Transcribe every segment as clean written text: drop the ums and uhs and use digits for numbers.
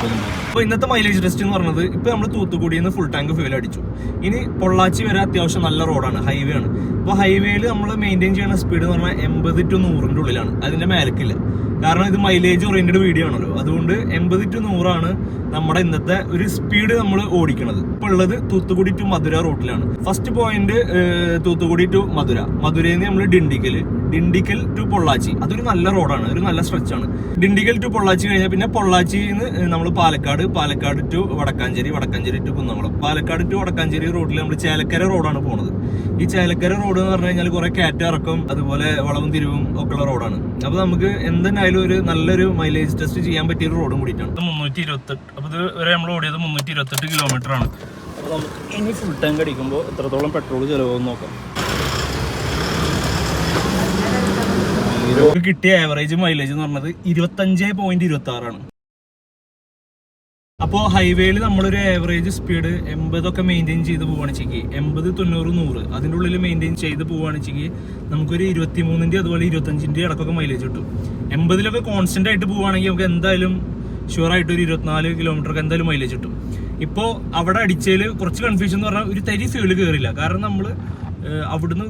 40. അപ്പോൾ ഇന്നത്തെ mileage test എന്ന് പറഞ്ഞത് ഇപ്പോൾ നമ്മൾ തൂത്തുക്കുടിയിൽ നിന്ന് ഫുൾ ടാങ്ക് ഫ്യൂൽ അടിച്ചു. ഇനി പൊള്ളാച്ചി വരെ അത്യാവശ്യം നല്ല റോഡാണ്, ഹൈവേ ആണ്. അപ്പോൾ ഹൈവേയിൽ നമ്മൾ മെയിൻറ്റെയിൻ ചെയ്യുന്ന സ്പീഡ് എന്ന് പറഞ്ഞാൽ 80 to 100 ഉള്ളിലാണ്, അതിൻ്റെ മേലക്കില്ല. കാരണം ഇത് മൈലേജ് ഓറിയന്റഡ് വീഡിയോ ആണല്ലോ, അതുകൊണ്ട് 80 to 100 നമ്മുടെ ഇന്നത്തെ ഒരു സ്പീഡ് നമ്മൾ ഓടിക്കണത്. ഇപ്പോൾ ഉള്ളത് തൂത്തുക്കുടി ടു മധുര റൂട്ടിലാണ്. First point Thoothukudi to Madurai, മധുരയിൽ നിന്ന് നമ്മൾ ഡിണ്ടിക്കൽ ടു പൊള്ളാച്ചി. അതൊരു നല്ല റോഡാണ്, ഒരു നല്ല സ്ട്രെച്ചാണ്. ഡിണ്ടിക്കൽ ടു പൊള്ളാച്ചി കഴിഞ്ഞാൽ പിന്നെ പൊള്ളാച്ചിയിൽ നിന്ന് നമ്മൾ Palakkad to Vadakkancherry to Kunnamkulam. Palakkad to Vadakkancherry റോഡിൽ നമ്മൾ ചേലക്കര റോഡാണ് പോണത്. ഈ ചേലക്കര റോഡ് എന്ന് പറഞ്ഞു കഴിഞ്ഞാൽ കുറെ കയറ്റം അതുപോലെ വളവും തിരിവും ഒക്കെ ഉള്ള റോഡാണ്. അപ്പൊ നമുക്ക് എന്തായാലും ഒരു നല്ലൊരു മൈലേജ് ടെസ്റ്റ് ചെയ്യാൻ പറ്റിയ ഒരു റോഡും കൂടിയിട്ടാണ്. 328. അപ്പൊ ഇത് വരെ നമ്മൾ ഓടിയത് 328 കിലോമീറ്റർ ആണ്. അപ്പൊ നമുക്ക് ഇനി ഫുൾ ടാങ്ക് അടിക്കുമ്പോൾ എത്രത്തോളം പെട്രോൾ ചിലവാകും നോക്കാം. കിട്ടിയ ആവറേജ് മൈലേജ് എന്ന് പറഞ്ഞത് 25.26 ആണ്. അപ്പോൾ ഹൈവേയിൽ നമ്മളൊരു ആവറേജ് സ്പീഡ് 80 ഒക്കെ മെയിൻറ്റെയിൻ ചെയ്ത് പോവുകയാണെച്ചെങ്കിൽ 80, 90, 100 അതിൻ്റെ ഉള്ളിൽ മെയിൻറ്റെയിൻ ചെയ്ത് പോവുകയാണെച്ചെങ്കിൽ നമുക്കൊരു 23 അതുപോലെ 25 ഇടക്കൊക്കെ മൈലേജ് കിട്ടും. 80 കോൺസ്റ്റന്റ് ആയിട്ട് പോവുകയാണെങ്കിൽ നമുക്ക് എന്തായാലും ഷുവറായിട്ട് ഒരു 24 കിലോമീറ്റർ എന്തായാലും മൈലേജ് കിട്ടും. ഇപ്പോൾ അവിടെ അടിച്ചതിൽ കുറച്ച് കൺഫ്യൂഷൻ എന്ന് പറഞ്ഞാൽ ഒരു തരി ഫ്യൂല് കയറില്ല. കാരണം നമ്മൾ അവിടുന്ന്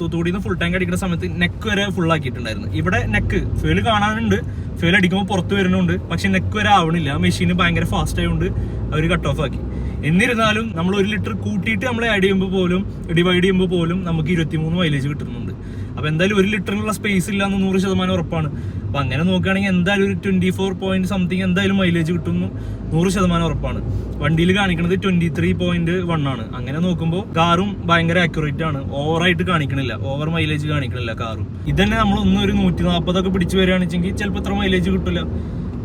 തൂത്തുക്കുടിയിൽ നിന്ന് ഫുൾ ടാങ്ക് അടിക്കുന്ന സമയത്ത് നെക്ക് വരെ ഫുൾ ആക്കിയിട്ടുണ്ടായിരുന്നു. ഇവിടെ നെക്ക് ഫ്യൂല് കാണാനുണ്ട്, ഫ്യൂൽ അടിക്കുമ്പോൾ പുറത്ത് വരുന്നുണ്ട്, പക്ഷെ നെക്ക് വരെ ആവണില്ല. മെഷീന് ഭയങ്കര ഫാസ്റ്റ് ആയതുകൊണ്ട് അവർ കട്ട് ഓഫ് ആക്കി. എന്നിരുന്നാലും നമ്മൾ 1 ലിറ്റർ കൂട്ടിയിട്ട് നമ്മൾ ആഡ് ചെയ്യുമ്പോൾ പോലും ഡിവൈഡ് ചെയ്യുമ്പോൾ പോലും നമുക്ക് 23 മൈലേജ് കിട്ടുന്നുണ്ട്. അപ്പോൾ എന്തായാലും 1 ലിറ്ററിനുള്ള സ്പേസ് ഇല്ല എന്ന് 100% ഉറപ്പാണ്. അപ്പോൾ അങ്ങനെ നോക്കുകയാണെങ്കിൽ എന്തായാലും ഒരു 24 പോയിന്റ് സംതിങ് എന്തായാലും മൈലേജ് കിട്ടുന്നു 100% ഉറപ്പാണ്. വണ്ടിയിൽ കാണിക്കുന്നത് 23.1 ആണ്. അങ്ങനെ നോക്കുമ്പോൾ കാറും ഭയങ്കര ആക്യുറേറ്റ് ആണ്, ഓവറായിട്ട് കാണിക്കണില്ല, ഓവർ മൈലേജ് കാണിക്കണില്ല കാറും. ഇതന്നെ നമ്മൾ ഒരു 140 ഒക്കെ പിടിച്ച് വരികയാണെച്ചെങ്കിൽ ചിലപ്പോൾ ഇത്ര മൈലേജ് കിട്ടില്ല.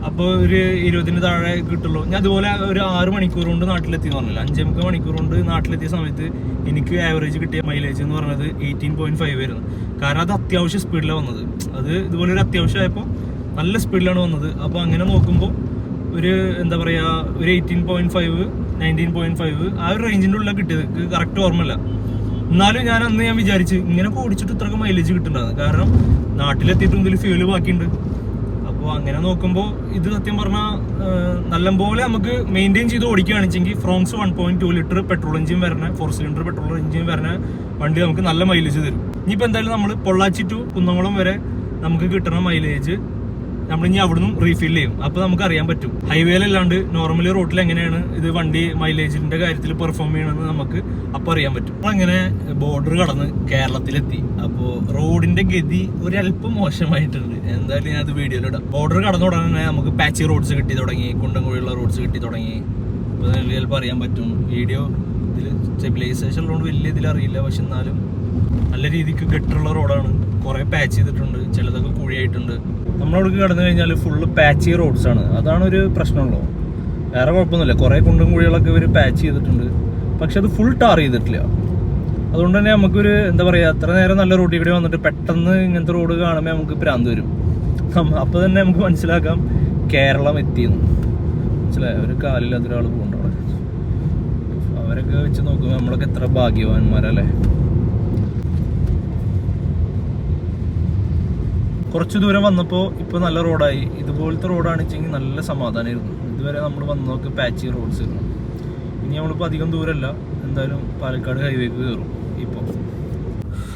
അപ്പോൾ ഒരു 20 താഴെ കിട്ടുള്ളൂ. ഞാൻ അതുപോലെ ഒരു 6 മണിക്കൂർ കൊണ്ട് നാട്ടിലെത്തി എന്ന് പറഞ്ഞില്ല, 5 മണിക്കൂർ കൊണ്ട് നാട്ടിലെത്തിയ സമയത്ത് എനിക്ക് ആവറേജ് കിട്ടിയ മൈലേജ് എന്ന് പറയുന്നത് 18.5 ആയിരുന്നു. കാരണം അത് അത്യാവശ്യം സ്പീഡിലാണ് വന്നത്. അത് ഇതുപോലെ ഒരു അത്യാവശ്യമായപ്പോൾ നല്ല സ്പീഡിലാണ് വന്നത്. അപ്പോൾ അങ്ങനെ നോക്കുമ്പോൾ ഒരു എന്താ പറയുക, ഒരു 18.5, 19.5 ആ ഒരു റേഞ്ചിൻ്റെ ഉള്ളിലാണ് കിട്ടിയത്. കറക്റ്റ് ഓർമ്മയില്ല. എന്നാലും ഞാൻ വിചാരിച്ച് ഇങ്ങനെ ഓടിച്ചിട്ട് ഇത്രയൊക്കെ മൈലേജ് കിട്ടുന്നുണ്ടായിരുന്നു. കാരണം നാട്ടിലെത്തിയിട്ട് എന്തെങ്കിലും ഫ്യൂല് ബാക്കിയുണ്ട്. അപ്പോൾ അങ്ങനെ നോക്കുമ്പോൾ ഇത് സത്യം പറഞ്ഞാൽ നല്ലപോലെ നമുക്ക് മെയിൻറ്റെയിൻ ചെയ്ത് ഓടിക്കുകയാണെച്ചെങ്കിൽ ഫ്രോങ്സ് 1.2 ലിറ്റർ പെട്രോൾ എഞ്ചിൻ വരണ 4 സിലിണ്ടർ പെട്രോൾ എഞ്ചിൻ വരണ വണ്ടി നമുക്ക് നല്ല മൈലേജ് തരും. ഇനിയിപ്പോൾ എന്തായാലും നമ്മൾ പൊള്ളാച്ചി ടു കുന്നംകുളം വരെ നമുക്ക് കിട്ടുന്ന മൈലേജ് നമ്മളിനി അവിടെ നിന്നും റീഫിൽ ചെയ്യും. അപ്പോൾ നമുക്ക് അറിയാൻ പറ്റും ഹൈവേയിലല്ലാണ്ട് നോർമലി റോട്ടിൽ എങ്ങനെയാണ് ഇത് വണ്ടി മൈലേജിന്റെ കാര്യത്തിൽ പെർഫോം ചെയ്യണമെന്ന് നമുക്ക് അപ്പോൾ അറിയാൻ പറ്റും. അപ്പോൾ അങ്ങനെ ബോർഡർ കടന്ന് കേരളത്തിലെത്തി. അപ്പോൾ റോഡിന്റെ ഗതി ഒരല്പം മോശമായിട്ടുണ്ട്. എന്തായാലും ഞാൻ അത് വീഡിയോയിലിടാം. ബോർഡർ കടന്ന ഉടനെ തന്നെ നമുക്ക് പാച്ചി റോഡ്സ് കിട്ടി തുടങ്ങി, കുണ്ടൻകുഴിയുള്ള റോഡ്സ് കിട്ടി തുടങ്ങി. അപ്പോൾ ചിലപ്പോൾ അറിയാൻ പറ്റും. വീഡിയോ ഇതിൽ സ്റ്റെബിലൈസേഷൻ ഉള്ളതുകൊണ്ട് വലിയ ഇതിലറിയില്ല, പക്ഷെ എന്നാലും നല്ല രീതിക്ക് ഗട്ടറുള്ള റോഡാണ്. കുറേ പാച്ച് ചെയ്തിട്ടുണ്ട്, ചിലതൊക്കെ കുഴിയായിട്ടുണ്ട്. നമ്മളവിടേക്ക് കടന്നു കഴിഞ്ഞാൽ ഫുള്ള് പാച്ചി റോഡ്സ് ആണ്. അതാണ് ഒരു പ്രശ്നമുള്ളൂ, വേറെ കുഴപ്പമൊന്നുമില്ല. കുറേ കുണ്ടും കുഴികളൊക്കെ ഇവർ പാച്ച് ചെയ്തിട്ടുണ്ട്, പക്ഷെ അത് ഫുൾ ടാർ ചെയ്തിട്ടില്ല. അതുകൊണ്ട് തന്നെ നമുക്കൊരു എന്താ പറയുക, അത്ര നേരം നല്ല റോഡിൽ കൂടെ വന്നിട്ട് പെട്ടെന്ന് ഇങ്ങനത്തെ റോഡ് കാണുമ്പോൾ നമുക്ക് ഭ്രാന്ത് വരും. അപ്പോൾ തന്നെ നമുക്ക് മനസ്സിലാക്കാം കേരളം എത്തിയെന്ന്. മനസ്സിലായ ഒരു കാലില്ലാത്ത ഒരാൾ പോകുന്നുണ്ട് അവിടെ. അവരൊക്കെ വെച്ച് നോക്കുമ്പോൾ നമ്മളൊക്കെ എത്ര ഭാഗ്യവാന്മാരല്ലേ. കുറച്ച് ദൂരം വന്നപ്പോൾ ഇപ്പോൾ നല്ല റോഡായി. ഇതുപോലത്തെ റോഡാണെച്ചെങ്കിൽ നല്ല സമാധാനമായിരുന്നു. ഇതുവരെ നമ്മൾ വന്നതൊക്കെ പാച്ചി റോഡ്സ് ആയിരുന്നു. ഇനി നമ്മളിപ്പോൾ അധികം ദൂരമല്ല, എന്തായാലും പാലക്കാട് ഹൈവേക്ക് കയറും. ഇപ്പോൾ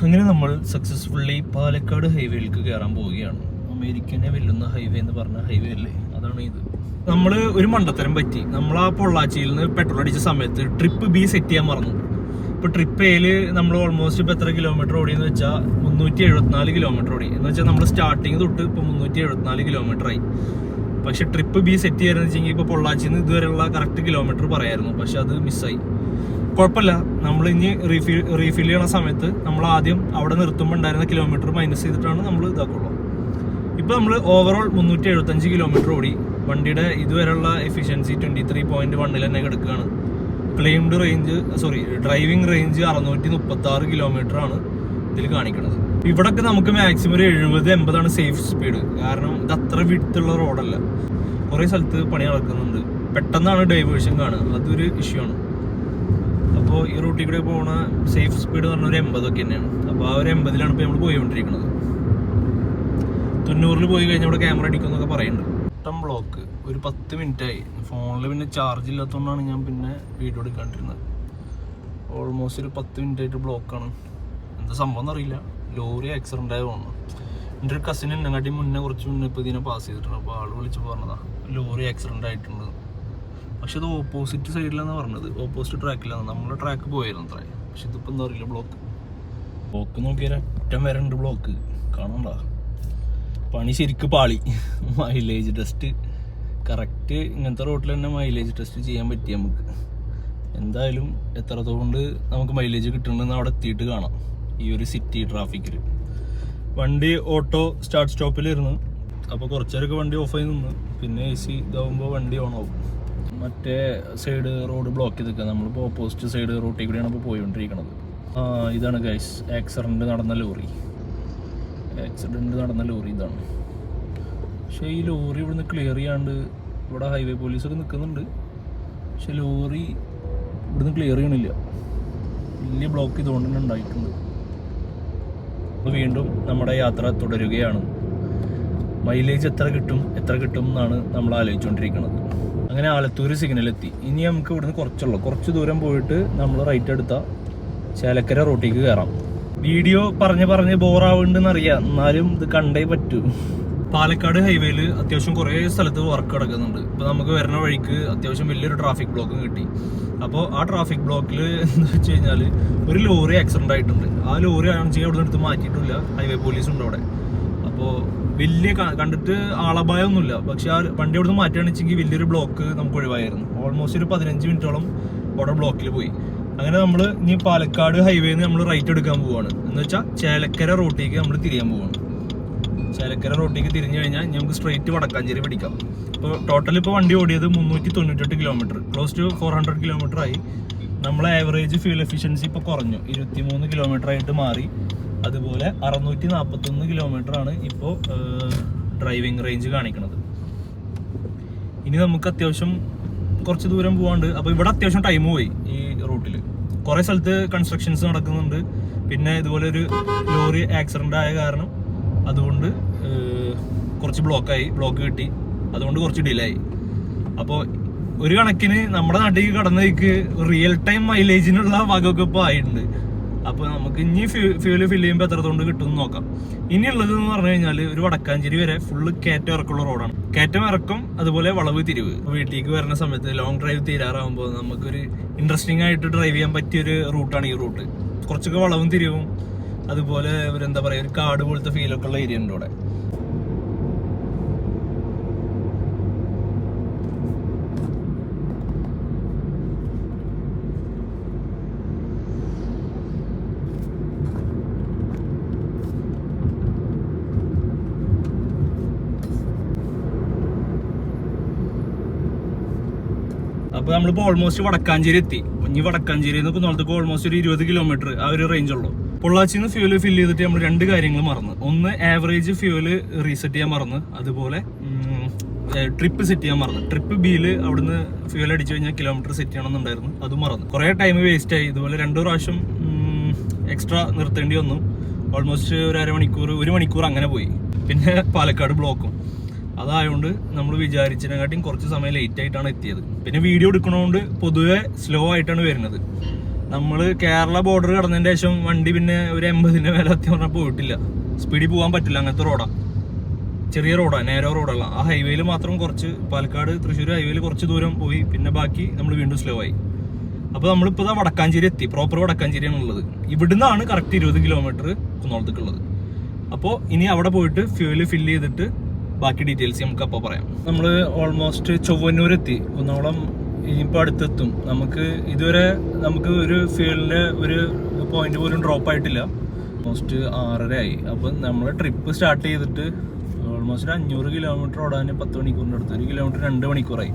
അങ്ങനെ നമ്മൾ സക്സസ്ഫുള്ളി പാലക്കാട് ഹൈവേയിലേക്ക് കയറാൻ പോവുകയാണ്. അമേരിക്കനെ വെല്ലുന്ന ഹൈവേ എന്ന് പറഞ്ഞ ഹൈവേ അല്ലേ, അതാണ് ഇത്. നമ്മൾ ഒരു മണ്ടത്തരം പറ്റി. നമ്മൾ ആ പൊള്ളാച്ചിയിൽ നിന്ന് പെട്രോൾ അടിച്ച സമയത്ത് ട്രിപ്പ് ബി സെറ്റ് ചെയ്യാൻ മറന്നു. ഇപ്പോൾ ട്രിപ്പ് എയിൽ നമ്മൾ ഓൾമോസ്റ്റ് ഇപ്പോൾ എത്ര കിലോമീറ്റർ ഓടിയെന്ന് വെച്ചാൽ 374 കിലോമീറ്റർ ഓടി. എന്ന് വെച്ചാൽ നമ്മൾ സ്റ്റാർട്ടിങ് തൊട്ട് ഇപ്പോൾ 374 കിലോമീറ്റർ ആയി. പക്ഷെ ട്രിപ്പ് ബി സെറ്റ് ചെയ്യാന്ന് വെച്ചെങ്കിൽ ഇപ്പോൾ പൊള്ളാച്ചിയിൽ നിന്ന് ഇതുവരെയുള്ള കറക്റ്റ് കിലോമീറ്റർ പറയായിരുന്നു, പക്ഷെ അത് മിസ്സായി. കുഴപ്പമില്ല, നമ്മൾ ഇനി റീഫിൽ ചെയ്യണ സമയത്ത് നമ്മൾ ആദ്യം അവിടെ നിർത്തുമ്പോൾ ഉണ്ടായിരുന്ന കിലോമീറ്റർ മൈനസ് ചെയ്തിട്ടാണ് നമ്മൾ ഇതാക്കുള്ളൂ. ഇപ്പോൾ നമ്മൾ ഓവറോൾ 375 കിലോമീറ്റർ ഓടി. വണ്ടിയുടെ ഇതുവരെയുള്ള എഫിഷ്യൻസി 23.1 തന്നെ കിടക്കുകയാണ്. Claimed range driving range 636 kilometre ആണ് ഇതിൽ കാണിക്കുന്നത്. ഇവിടൊക്കെ നമുക്ക് മാക്സിമം ഒരു 70-80 സേഫ് സ്പീഡ്. കാരണം ഇത് അത്ര വിട്ടുള്ള റോഡല്ല, കുറേ സ്ഥലത്ത് പണി നടക്കുന്നുണ്ട്. പെട്ടെന്നാണ് ഡൈവേഴ്ഷൻ കാണുക, അതൊരു ഇഷ്യൂ ആണ്. അപ്പോൾ ഈ റൂട്ടിൽ കൂടെ പോകുന്ന സേഫ് സ്പീഡ് എന്ന് പറഞ്ഞാൽ ഒരു 80 ഒക്കെ തന്നെയാണ്. അപ്പോൾ ആ ഒരു 80-ലാണ് ഇപ്പോൾ നമ്മൾ പോയിക്കൊണ്ടിരിക്കുന്നത്. 90-ൽ പോയി കഴിഞ്ഞാൽ ഇവിടെ ക്യാമറ അടിക്കും എന്നൊക്കെ പറയുന്നുണ്ട്. വട്ടം ബ്ലോക്ക്. ഒരു 10 മിനിറ്റായി. ഫോണിൽ പിന്നെ ചാർജ് ഇല്ലാത്തതുകൊണ്ടാണ് ഞാൻ പിന്നെ വീഡിയോ എടുക്കാണ്ടിരുന്നത്. ഓൾമോസ്റ്റ് ഒരു 10 മിനിറ്റായിട്ട് ബ്ലോക്കാണ്. എന്താ സംഭവം എന്നറിയില്ല. ലോറി ആക്സിഡൻ്റ് ആയ തോന്നുന്നു. എൻ്റെ ഒരു കസിൻ എന്നെക്കാട്ടി കുറച്ച് മുന്നേ ഇപ്പോൾ ഇതിനെ പാസ് ചെയ്തിട്ടുണ്ട്. അപ്പോൾ ആൾ വിളിച്ച് പറഞ്ഞതാണ് ലോറി ആക്സിഡൻ്റ് ആയിട്ടുണ്ട്. പക്ഷെ അത് ഓപ്പോസിറ്റ് സൈഡിലാണ് പറഞ്ഞത്, ഓപ്പോസിറ്റ് ട്രാക്കിലാണ്. നമ്മളെ ട്രാക്ക് പോയായിരുന്നു അത്ര. പക്ഷെ ഇതിപ്പോൾ എന്താ അറിയില്ല, ബ്ലോക്ക് നോക്കിയാൽ അറ്റം വരെ ഉണ്ട് ബ്ലോക്ക്. കാണണ്ട, പണി ശരിക്കും പാളി. മൈലേജ് ടെസ്റ്റ് കറക്റ്റ് ഇങ്ങനത്തെ റോട്ടിൽ തന്നെ മൈലേജ് ടെസ്റ്റ് ചെയ്യാൻ പറ്റി നമുക്ക്. എന്തായാലും എത്രത്തോണ്ട് നമുക്ക് മൈലേജ് കിട്ടുന്നുണ്ടെന്ന് അവിടെ എത്തിയിട്ട് കാണാം. ഈ ഒരു സിറ്റി ട്രാഫിക്കിൽ വണ്ടി ഓട്ടോ സ്റ്റാർട്ട് സ്റ്റോപ്പിലിരുന്നു. അപ്പോൾ കുറച്ചേരൊക്കെ വണ്ടി ഓഫ് ആയി നിന്ന്, പിന്നെ AC ഇതാവുമ്പോൾ വണ്ടി ഓൺ ആവും. മറ്റേ സൈഡ് റോഡ് ബ്ലോക്ക് ചെയ്ത് നിൽക്കുക. നമ്മളിപ്പോൾ ഓപ്പോസിറ്റ് സൈഡ് റൂട്ടിൽ കൂടെയാണ് ഇപ്പോൾ പോയിക്കൊണ്ടിരിക്കുന്നത്. ഇതാണ് ഗൈസ് ആക്സിഡൻറ്റ് നടന്ന ലോറി ഇതാണ്. പക്ഷേ ഈ ലോറി ഇവിടുന്ന് ക്ലിയർ ചെയ്യാണ്ട് ഇവിടെ ഹൈവേ പോലീസൊക്കെ നിൽക്കുന്നുണ്ട്. പക്ഷെ ലോറി ഇവിടുന്ന് ക്ലിയർ ചെയ്യണില്ല. വലിയ ബ്ലോക്ക് ഇതുകൊണ്ട് തന്നെ ഉണ്ടായിട്ടുണ്ട്. അപ്പോൾ വീണ്ടും നമ്മുടെ യാത്ര തുടരുകയാണ്. മൈലേജ് എത്ര കിട്ടും എന്നാണ് നമ്മൾ ആലോചിച്ചുകൊണ്ടിരിക്കുന്നത്. അങ്ങനെ ആലത്തൂർ സിഗ്നലെത്തി. ഇനി നമുക്ക് ഇവിടുന്ന് കുറച്ച് ദൂരം പോയിട്ട് നമ്മൾ റൈറ്റ് എടുത്താൽ ചേലക്കര റോട്ടിലേക്ക് കയറാം. വീഡിയോ പറഞ്ഞ് ബോറാവുണ്ടെന്ന് അറിയാം, എന്നാലും ഇത് കണ്ടേ പറ്റൂ. പാലക്കാട് ഹൈവേയിൽ അത്യാവശ്യം കുറേ സ്ഥലത്ത് വർക്ക് നടക്കുന്നുണ്ട്. ഇപ്പോൾ നമുക്ക് വരുന്ന വഴിക്ക് അത്യാവശ്യം വലിയൊരു ട്രാഫിക് ബ്ലോക്കും കിട്ടി. അപ്പോൾ ആ ട്രാഫിക് ബ്ലോക്കിൽ എന്താ വെച്ച് കഴിഞ്ഞാൽ ഒരു ലോറി ആക്സിഡൻ്റ് ആയിട്ടുണ്ട്. ആ ലോറി ആണെങ്കിൽ അവിടെ നിന്ന് എടുത്ത് മാറ്റിയിട്ടില്ല. ഹൈവേ പോലീസ് ഉണ്ട് അവിടെ. അപ്പോൾ വലിയ കണ്ടിട്ട് ആളപായമൊന്നുമില്ല. പക്ഷെ ആ വണ്ടി അവിടെ നിന്ന് മാറ്റുകയാണെന്ന് വെച്ചെങ്കിൽ വലിയൊരു ബ്ലോക്ക് നമുക്ക് ഒഴിവായിരുന്നു. ഓൾമോസ്റ്റ് ഒരു 15 മിനിറ്റോളം അവിടെ ബ്ലോക്കിൽ പോയി. അങ്ങനെ നമ്മൾ ഇനി പാലക്കാട് ഹൈവേന്ന് നമ്മൾ റൈറ്റ് എടുക്കാൻ പോവുകയാണ്. എന്ന് വെച്ചാൽ ചേലക്കര റോട്ടിലേക്ക് നമ്മൾ തിരിയാൻ പോവുകയാണ്. ചേലക്കര റോട്ടിലേക്ക് തിരിഞ്ഞു കഴിഞ്ഞാൽ നമുക്ക് സ്ട്രെയിറ്റ് വടക്കാഞ്ചേരി പിടിക്കാം. ഇപ്പോൾ ടോട്ടൽ ഇപ്പോൾ വണ്ടി ഓടിയത് 398 കിലോമീറ്റർ, ക്ലോസ് ടു 400 കിലോമീറ്റർ ആയി. നമ്മളെ ആവറേജ് ഫ്യൂൽ എഫിഷ്യൻസി ഇപ്പോൾ കുറഞ്ഞു, 23 കിലോമീറ്റർ ആയിട്ട് മാറി. അതുപോലെ 641 കിലോമീറ്റർ ആണ് ഇപ്പോൾ ഡ്രൈവിംഗ് റേഞ്ച് കാണിക്കുന്നത്. ഇനി നമുക്ക് അത്യാവശ്യം കുറച്ച് ദൂരം പോകാണ്ട്. അപ്പോൾ ഇവിടെ അത്യാവശ്യം ടൈം പോയി. ഈ റൂട്ടിൽ കുറേ സ്ഥലത്ത് കൺസ്ട്രക്ഷൻസ് നടക്കുന്നുണ്ട്. പിന്നെ ഇതുപോലെ ഒരു ലോറി ആക്സിഡൻ്റ് ആയ കാരണം അതുകൊണ്ട് കുറച്ച് ബ്ലോക്ക് കിട്ടി. അതുകൊണ്ട് കുറച്ച് ഡിലേ ആയി. അപ്പോൾ ഒരു കണക്കിന് നമ്മുടെ നാട്ടിലേക്ക് കടന്നേക്ക് റിയൽ ടൈം മൈലേജിനുള്ള വകയൊക്കെ ഇപ്പോൾ ആയിട്ടുണ്ട്. അപ്പോൾ നമുക്ക് ഇനി ഫ്യൂല് ഫില്ല് ചെയ്യുമ്പോൾ എത്രത്തോണ്ട് കിട്ടുമെന്ന് നോക്കാം. ഇനിയുള്ളത് എന്ന് പറഞ്ഞു കഴിഞ്ഞാൽ ഒരു വടക്കാഞ്ചേരി വരെ ഫുള്ള് കയറ്റം ഇറക്കമുള്ള റോഡാണ്. കയറ്റം ഇറക്കം, അതുപോലെ വളവ് തിരിവ്. വീട്ടിലേക്ക് വരുന്ന സമയത്ത് ലോങ് ഡ്രൈവ് തീരാറാകുമ്പോൾ നമുക്കൊരു ഇൻട്രസ്റ്റിംഗ് ആയിട്ട് ഡ്രൈവ് ചെയ്യാൻ പറ്റിയൊരു റൂട്ടാണ് ഈ റൂട്ട്. കുറച്ചൊക്കെ വളവും തിരിവും, അതുപോലെ ഒരു എന്താ പറയുക, ഒരു കാട് പോലത്തെ ഫീലൊക്കെ ഉള്ള ഏരിയ ഉണ്ട് ഇവിടെ. അപ്പോൾ നമ്മളിപ്പോൾ ഓൾമോസ്റ്റ് വടക്കാഞ്ചേരി എത്തി. ഇനി വടക്കാഞ്ചേരി എന്നൊക്കെ നോളത്തേക്ക് ഓൾമോസ്റ്റ് ഒരു 20 കിലോമീറ്റർ ആ ഒരു റേഞ്ച് ഉള്ളൂ. പൊള്ളാച്ചിന്ന് ഫ്യൂല് ഫില്ല് ചെയ്തിട്ട് നമ്മൾ 2 കാര്യങ്ങൾ മറന്ന്. ഒന്ന്, ആവറേജ് ഫ്യൂല് റീസെറ്റ് ചെയ്യാൻ മറന്ന്. അതുപോലെ ട്രിപ്പ് സെറ്റ് ചെയ്യാൻ മറന്ന്. ട്രിപ്പ് ബിയിൽ അവിടുന്ന് ഫ്യൂൽ അടിച്ചു കഴിഞ്ഞാൽ കിലോമീറ്റർ സെറ്റ് ചെയ്യണമെന്നുണ്ടായിരുന്നു, അതും മറന്നു. കുറേ ടൈം വേസ്റ്റ് ആയി. ഇതുപോലെ 2 പ്രാവശ്യം എക്സ്ട്രാ നിർത്തേണ്ടി വന്നു. ഓൾമോസ്റ്റ് ഒരു അരമണിക്കൂർ 1 മണിക്കൂർ അങ്ങനെ പോയി. പിന്നെ പാലക്കാട് ബ്ലോക്കും. അതായതുകൊണ്ട് നമ്മൾ വിചാരിച്ചതിനെക്കാട്ടിയും കുറച്ച് സമയം ലേറ്റ് ആയിട്ടാണ് എത്തിയത്. പിന്നെ വീഡിയോ എടുക്കണോണ്ട് പൊതുവെ സ്ലോ ആയിട്ടാണ് വരുന്നത്. നമ്മൾ കേരള ബോർഡർ കടന്നതിന് ശേഷം വണ്ടി പിന്നെ ഒരു 80-ന്റെ മേലെ അത്യാവശ്യം പോയിട്ടില്ല. സ്പീഡിൽ പോകാൻ പറ്റില്ല, അങ്ങനത്തെ റോഡാണ്. ചെറിയ റോഡാണ്, നേരോ റോഡല്ല. ആ ഹൈവേയിൽ മാത്രം കുറച്ച്, പാലക്കാട് തൃശ്ശൂർ ഹൈവേയിൽ കുറച്ച് ദൂരം പോയി. പിന്നെ ബാക്കി നമ്മൾ വീണ്ടും സ്ലോ ആയി. അപ്പോൾ നമ്മളിപ്പോൾ വടക്കാഞ്ചേരി എത്തി. പ്രോപ്പർ വടക്കാഞ്ചേരിയാണ് ഉള്ളത്. ഇവിടുന്നാണ് കറക്റ്റ് 20 കിലോമീറ്റർ കുന്നോളത്തേക്കുള്ളത്. അപ്പോൾ ഇനി അവിടെ പോയിട്ട് ഫ്യൂല് ഫില്ല് ചെയ്തിട്ട് ബാക്കി ഡീറ്റെയിൽസ് നമുക്ക് അപ്പോൾ പറയാം. നമ്മൾ ഓൾമോസ്റ്റ് ചൊവ്വന്നൂർ എത്തി. കുന്നോളം ഇനിയിപ്പോൾ അടുത്തെത്തും. ഇതുവരെ നമുക്ക് ഒരു ഫ്യൂലിൻ്റെ ഒരു പോയിന്റ് പോലും ഡ്രോപ്പ് ആയിട്ടില്ല. ഓൾമോസ്റ്റ് 6:30 ആയി. അപ്പം നമ്മൾ ട്രിപ്പ് സ്റ്റാർട്ട് ചെയ്തിട്ട് ഓൾമോസ്റ്റ് 500 കിലോമീറ്റർ ഓടാൻ 10 മണിക്കൂറിൻ്റെ അടുത്ത്, 1 കിലോമീറ്റർ 2 മണിക്കൂറായി.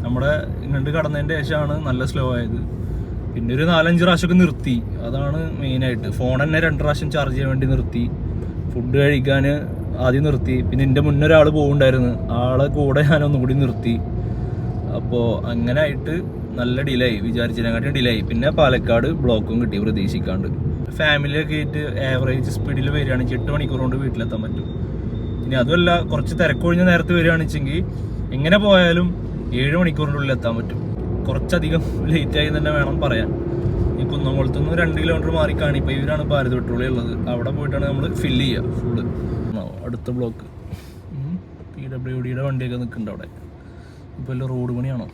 നമ്മുടെ ഇങ്ങോട്ട് കടന്നതിൻ്റെ ശേഷമാണ് നല്ല സ്ലോ ആയത്. പിന്നെ ഒരു 4-5 പ്രാവശ്യമൊക്കെ നിർത്തി. അതാണ് മെയിനായിട്ട്. ഫോൺ തന്നെ 2 പ്രാവശ്യം ചാർജ് ചെയ്യാൻ വേണ്ടി നിർത്തി. ഫുഡ് കഴിക്കാൻ ആദ്യം നിർത്തി. പിന്നെ എൻ്റെ മുന്നേ ഒരാൾ പോകുന്നുണ്ടായിരുന്നു, ആളെ കൂടെ ഞാനൊന്നും കൂടി നിർത്തി. അപ്പോൾ അങ്ങനെ ആയിട്ട് നല്ല ഡിലേ ആയി, വിചാരിച്ചതിനെക്കാട്ടും ഡിലേ ആയി. പിന്നെ പാലക്കാട് ബ്ലോക്കും കിട്ടി പ്രതീക്ഷിക്കാണ്ട്. ഫാമിലിയൊക്കെ ആയിട്ട് ആവറേജ് സ്പീഡിൽ വരികയാണെങ്കിൽ 8 മണിക്കൂർ കൊണ്ട് വീട്ടിലെത്താൻ പറ്റും. ഇനി അതുമല്ല, കുറച്ച് തിരക്കൊഴിഞ്ഞ നേരത്ത് വരികയാണെന്ന് വെച്ചെങ്കിൽ എങ്ങനെ പോയാലും 7 മണിക്കൂറിനുള്ളിൽ എത്താൻ പറ്റും. കുറച്ചധികം ലേറ്റായി തന്നെ വേണം പറയാൻ. ഈ കുന്നംകുളത്ത് നിന്ന് 2 കിലോമീറ്റർ മാറി കാണിപ്പോൾ ഇവരാണ് ഭാരത് പെട്രോളിയം ഉള്ളത്. അവിടെ പോയിട്ടാണ് നമ്മൾ ഫില്ല് ചെയ്യുക ഫുള്ള്. അടുത്ത ബ്ലോക്ക് PWDയുടെ വണ്ടിയൊക്കെ നിൽക്കുന്നുണ്ട് അവിടെ. ഇപ്പോൾ എല്ലാം റോഡ് പണിയാണോ?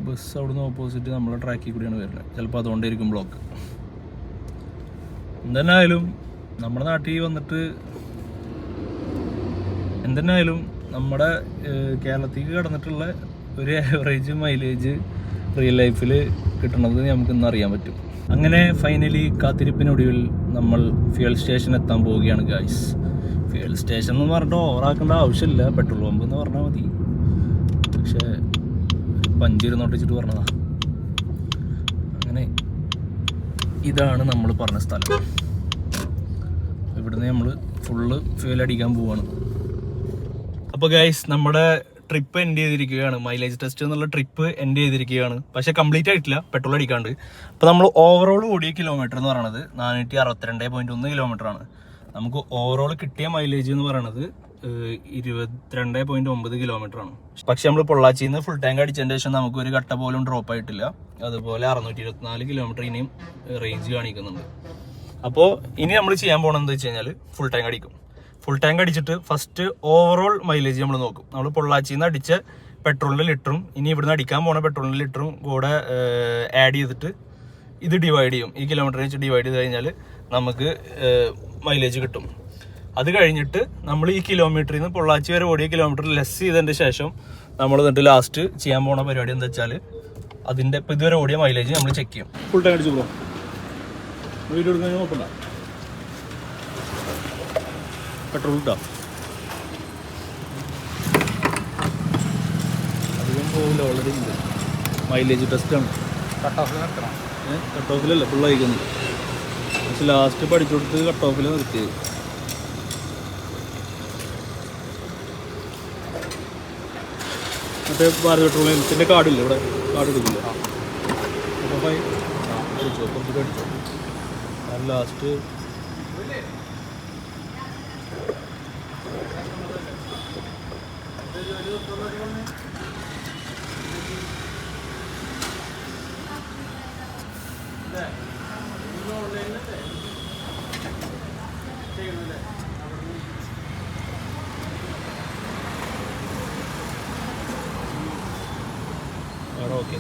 ബസ് അവിടുന്ന് ഓപ്പോസിറ്റ് നമ്മളെ ട്രാക്കിൽ കൂടിയാണ് വരുന്നത്. ചിലപ്പോൾ അതുകൊണ്ടായിരിക്കും ബ്ലോക്ക്. എന്തെന്നായാലും നമ്മുടെ നാട്ടിൽ വന്നിട്ട് നമ്മുടെ കേരളത്തിലേക്ക് കടന്നിട്ടുള്ള ഒരു ആവറേജ് മൈലേജ് റിയൽ ലൈഫിൽ കിട്ടണത് നമുക്ക് ഇന്ന് അറിയാൻ പറ്റും. അങ്ങനെ ഫൈനലി കാത്തിരിപ്പിനൊടുവിൽ നമ്മൾ ഫ്യൂൽ സ്റ്റേഷൻ എത്താൻ പോവുകയാണ് ഗായ്സ്. ഫ്യൂൽ സ്റ്റേഷൻ എന്ന് പറഞ്ഞിട്ട് ഓവറാക്കേണ്ട ആവശ്യമില്ല, പെട്രോൾ പമ്പ് എന്ന് പറഞ്ഞാൽ മതി. പക്ഷേ പഞ്ചിരുന്നോട്ടിച്ചിട്ട് പറഞ്ഞതാ. അങ്ങനെ ഇതാണ് നമ്മൾ പറഞ്ഞ സ്ഥലം. ഇവിടുന്ന് നമ്മൾ ഫുള്ള് ഫ്യൂൽ അടിക്കാൻ പോവാണ്. അപ്പോൾ ഗൈസ് നമ്മുടെ ട്രിപ്പ് എൻഡ് ചെയ്തിരിക്കുകയാണ്. മൈലേജ് ടെസ്റ്റ് എന്നുള്ള ട്രിപ്പ് എൻഡ് ചെയ്തിരിക്കുകയാണ്. പക്ഷേ കംപ്ലീറ്റ് ആയിട്ടില്ല, പെട്രോൾ അടിക്കാണ്ട്. അപ്പോൾ നമ്മൾ ഓവറോൾ ഓടിയ കിലോമീറ്റർ എന്ന് പറയുന്നത് 462.1 കിലോമീറ്റർ ആണ്. നമുക്ക് ഓവറോൾ കിട്ടിയ മൈലേജ് എന്ന് പറയുന്നത് 22.9 കിലോമീറ്റർ ആണ്. പക്ഷെ നമ്മൾ പൊള്ളാച്ചിയിൽ നിന്ന് ഫുൾ ടാങ്ക് അടിച്ചതിന് ശേഷം നമുക്ക് ഒരു കട്ട പോലും ഡ്രോപ്പ് ആയിട്ടില്ല. അതുപോലെ 624 കിലോമീറ്റർ ഇനിയും റേഞ്ച് കാണിക്കുന്നുണ്ട്. അപ്പോൾ ഇനി നമ്മൾ ചെയ്യാൻ പോകണമെന്ന് വെച്ച് കഴിഞ്ഞാൽ ഫുൾ ടാങ്ക് അടിക്കും. ഫുൾ ടാങ്ക് അടിച്ചിട്ട് ഫസ്റ്റ് ഓവറോൾ മൈലേജ് നമ്മൾ നോക്കും. നമ്മൾ പൊള്ളാച്ചിയിൽ നിന്ന് അടിച്ച പെട്രോളിൻ്റെ ലിറ്ററും ഇനി ഇവിടുന്ന് അടിക്കാൻ പോണ പെട്രോളിൻ്റെ ലിറ്ററും കൂടെ ആഡ് ചെയ്തിട്ട് ഇത് ഡിവൈഡ് ചെയ്യും. ഈ കിലോമീറ്റർ വെച്ച് ഡിവൈഡ് ചെയ്ത് കഴിഞ്ഞാൽ നമുക്ക് മൈലേജ് കിട്ടും. അത് കഴിഞ്ഞിട്ട് നമ്മൾ ഈ കിലോമീറ്ററിൽ നിന്ന് പൊള്ളാച്ചി വരെ ഓടിയ കിലോമീറ്റർ ലെസ് ചെയ്തതിൻ്റെ ശേഷം നമ്മൾ എന്നിട്ട് ലാസ്റ്റ് ചെയ്യാൻ പോണ പരിപാടി എന്താ വെച്ചാൽ അതിൻ്റെ ഇപ്പോൾ ഇതുവരെ ഓടിയ മൈലേജ് നമ്മൾ ചെക്ക് ചെയ്യും. ഫുൾ ടാങ്ക് അടിച്ചു പോകും. വീഡിയോ എടുക്കാൻ നോക്കണ്ട, പെട്രോൾ കിട്ടാം അധികം പോകില്ല. വളരെ ഉണ്ട് മൈലേജ് ടെസ്റ്റാണ്. കട്ട് ഓഫിലല്ല ഫുൾ അയക്കുന്നത്. പക്ഷെ ലാസ്റ്റ് പഠിച്ചു കൊടുത്ത് കട്ട് ഓഫിൽ നിർത്തിയത്. മറ്റേ ഭാരത് പെട്രോളിയത്തിൻ്റെ കാർഡില്ല ഇവിടെ, കാർഡ് എടുക്കില്ല. അപ്പോൾ അടിച്ചോ, കുറച്ചിട്ട് അടിച്ചോ. ലാസ്റ്റ് ഓക്കെ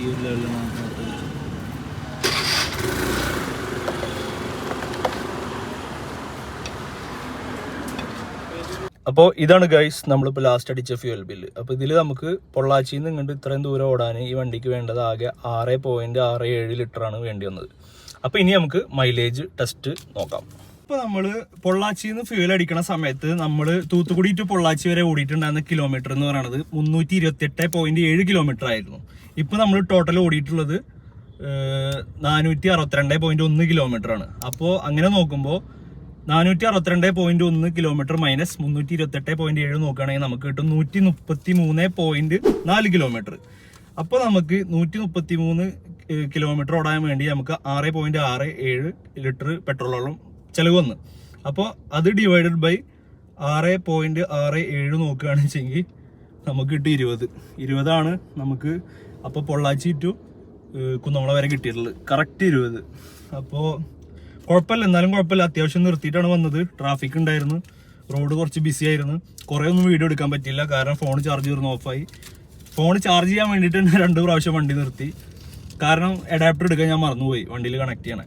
ഈ ഒരു ലെവലിലാണ്. അപ്പോൾ ഇതാണ് ഗൈസ് നമ്മളിപ്പോൾ ലാസ്റ്റ് അടിച്ച ഫ്യൂൽ ബില്ല്. അപ്പോൾ ഇതിൽ നമുക്ക് പൊള്ളാച്ചിയിൽ നിന്ന് ഇങ്ങോട്ട് ഇത്രയും ദൂരം ഓടാൻ ഈ വണ്ടിക്ക് വേണ്ടത് ആകെ 6.67 ലിറ്ററാണ് വേണ്ടി വന്നത്. അപ്പോൾ ഇനി നമുക്ക് മൈലേജ് ടെസ്റ്റ് നോക്കാം. ഇപ്പോൾ നമ്മൾ പൊള്ളാച്ചിയിൽ നിന്ന് ഫ്യൂൽ അടിക്കണ സമയത്ത് നമ്മൾ തൂത്തുക്കുടി ടു പൊള്ളാച്ചി വരെ ഓടിയിട്ടുണ്ടായിരുന്ന കിലോമീറ്റർ എന്ന് പറയുന്നത് 328.7 കിലോമീറ്റർ ആയിരുന്നു. ഇപ്പോൾ നമ്മൾ ടോട്ടൽ ഓടിയിട്ടുള്ളത് 462.1 കിലോമീറ്റർ ആണ്. അപ്പോൾ അങ്ങനെ നോക്കുമ്പോൾ 462.1 കിലോമീറ്റർ മൈനസ് 328.7 നോക്കുകയാണെങ്കിൽ നമുക്ക് കിട്ടും 133.4 കിലോമീറ്റർ. അപ്പോൾ നമുക്ക് 133 കിലോമീറ്റർ ഓടാൻ വേണ്ടി നമുക്ക് 6.67 ലിറ്റർ പെട്രോളോളം ചിലവ് വന്നു. അപ്പോൾ അത് ഡിവൈഡഡ് ബൈ 6.67 നോക്കുകയാണെന്ന് വെച്ചെങ്കിൽ നമുക്ക് കിട്ടും 20 നമുക്ക്. അപ്പോൾ പൊള്ളാച്ചി ടു കുന്നംകുളം വരെ കിട്ടിയിട്ടുള്ളത് കറക്റ്റ് 20. അപ്പോൾ കുഴപ്പമില്ല, എന്നാലും കുഴപ്പമില്ല. അത്യാവശ്യം നിർത്തിയിട്ടാണ് വന്നത്. ട്രാഫിക് ഉണ്ടായിരുന്നു, റോഡ് കുറച്ച് ബിസി ആയിരുന്നു. കുറേ ഒന്നും വീഡിയോ എടുക്കാൻ പറ്റില്ല, കാരണം ഫോൺ ചാർജ് ചെയ്ത് ഓഫായി. ഫോൺ ചാർജ് ചെയ്യാൻ വേണ്ടിയിട്ട് 2 പ്രാവശ്യം വണ്ടി നിർത്തി, കാരണം അഡാപ്റ്റർ എടുക്കാൻ ഞാൻ മറന്നുപോയി വണ്ടിയിൽ കണക്ട് ചെയ്യണേ.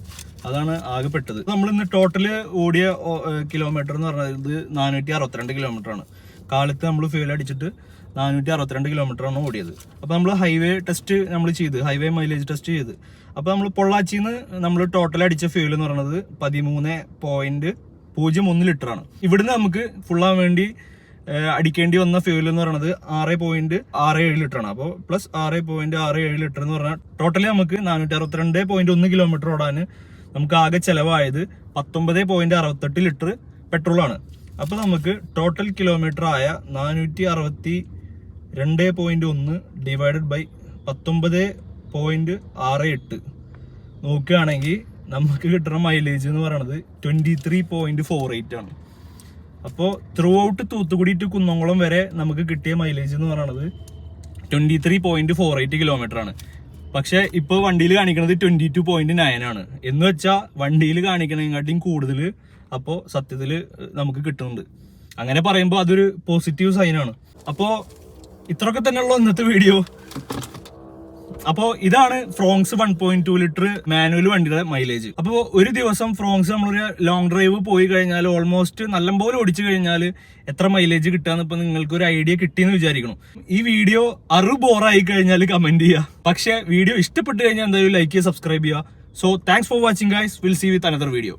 അതാണ് ആകെ പെട്ടത്. നമ്മൾ ഇന്ന് ടോട്ടൽ ഓടിയ കിലോമീറ്റർ എന്ന് പറയുന്നത് 462 കിലോമീറ്റർ ആണ്. കാലത്ത് നമ്മൾ ഫ്യൂൽ അടിച്ചിട്ട് 462 കിലോമീറ്റർ ആണ് ഓടിയത്. അപ്പോൾ നമ്മൾ ഹൈവേ ടെസ്റ്റ് നമ്മൾ ചെയ്ത്, ഹൈവേ മൈലേജ് ടെസ്റ്റ് ചെയ്ത്. അപ്പോൾ നമ്മൾ പൊള്ളാച്ചിയിൽ നിന്ന് നമ്മൾ ടോട്ടൽ അടിച്ച ഫ്യൂൽ എന്ന് പറയുന്നത് 13.01 ലിറ്റർ ആണ്. ഇവിടുന്ന് നമുക്ക് ഫുള്ളാൻ വേണ്ടി അടിക്കേണ്ടി വന്ന ഫ്യൂൽ എന്ന് പറയുന്നത് 6.67 ലിറ്റർ ആണ്. അപ്പോൾ പ്ലസ് 6.67 ലിറ്റർ എന്ന് പറഞ്ഞാൽ ടോട്ടലി നമുക്ക് 462.1 കിലോമീറ്റർ ഓടാൻ നമുക്ക് ആകെ ചിലവായത് 19.68 ലിറ്റർ പെട്രോളാണ്. അപ്പോൾ നമുക്ക് ടോട്ടൽ കിലോമീറ്റർ ആയ 462.1 ഡിവൈഡഡ് ബൈ 19.68 നോക്കുകയാണെങ്കിൽ നമുക്ക് കിട്ടുന്ന മൈലേജ് എന്ന് പറയുന്നത് 23.48 ആണ്. അപ്പോൾ throughout Thoothukudi to Kunnamkulam വരെ നമുക്ക് കിട്ടിയ മൈലേജ് എന്ന് പറയുന്നത് 23.48 കിലോമീറ്റർ ആണ്. പക്ഷെ ഇപ്പോൾ വണ്ടിയിൽ കാണിക്കുന്നത് 22.9 ആണ്. എന്ന് വെച്ചാൽ വണ്ടിയിൽ കാണിക്കണേക്കാട്ടിയും കൂടുതൽ അപ്പോൾ സത്യത്തിൽ നമുക്ക് കിട്ടുന്നുണ്ട്. അങ്ങനെ പറയുമ്പോൾ അതൊരു പോസിറ്റീവ് സൈനാണ്. അപ്പോൾ ഇത്രയൊക്കെ തന്നെയുള്ള ഇന്നത്തെ വീഡിയോ. അപ്പോൾ ഇതാണ് ഫ്രോങ്സ് 1.2 ലിറ്റർ മാനുവൽ വണ്ടിയുടെ മൈലേജ്. അപ്പോൾ ഒരു ദിവസം ഫ്രോങ്സ് നമ്മളൊരു ലോങ് ഡ്രൈവ് പോയി കഴിഞ്ഞാൽ ഓൾമോസ്റ്റ് നല്ലപോലെ ഓടിച്ചു കഴിഞ്ഞാൽ എത്ര മൈലേജ് കിട്ടാന്ന് ഇപ്പൊ നിങ്ങൾക്ക് ഒരു ഐഡിയ കിട്ടിയെന്ന് വിചാരിക്കണം. ഈ വീഡിയോ ബോറായി കഴിഞ്ഞാൽ കമന്റ് ചെയ്യുക. പക്ഷെ വീഡിയോ ഇഷ്ടപ്പെട്ട് കഴിഞ്ഞാൽ എന്തായാലും ലൈക്ക് ചെയ്യുക, സബ്സ്ക്രൈബ് ചെയ്യുക. So thanks for watching guys. Will see with another video.